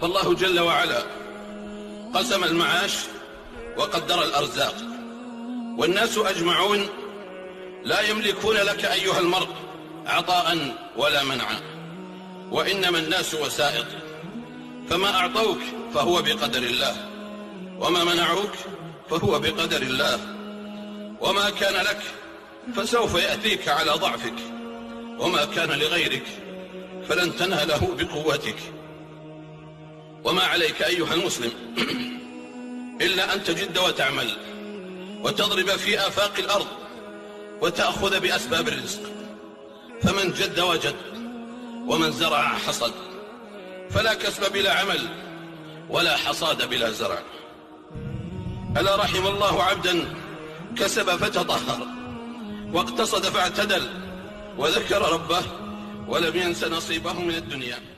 فالله جل وعلا قسم المعاش وقدر الأرزاق، والناس أجمعون لا يملكون لك أيها المرء عطاء ولا منعا، وإنما الناس وسائط، فما أعطوك فهو بقدر الله، وما منعوك فهو بقدر الله، وما كان لك فسوف يأتيك على ضعفك، وما كان لغيرك فلن تناله بقوتك. وما عليك أيها المسلم إلا أن تجد وتعمل وتضرب في آفاق الأرض وتأخذ بأسباب الرزق، فمن جد وجد، ومن زرع حصد، فلا كسب بلا عمل، ولا حصاد بلا زرع. ألا رحم الله عبدا كسب فتطهر، واقتصد فاعتدل، وذكر ربه ولم ينس نصيبه من الدنيا.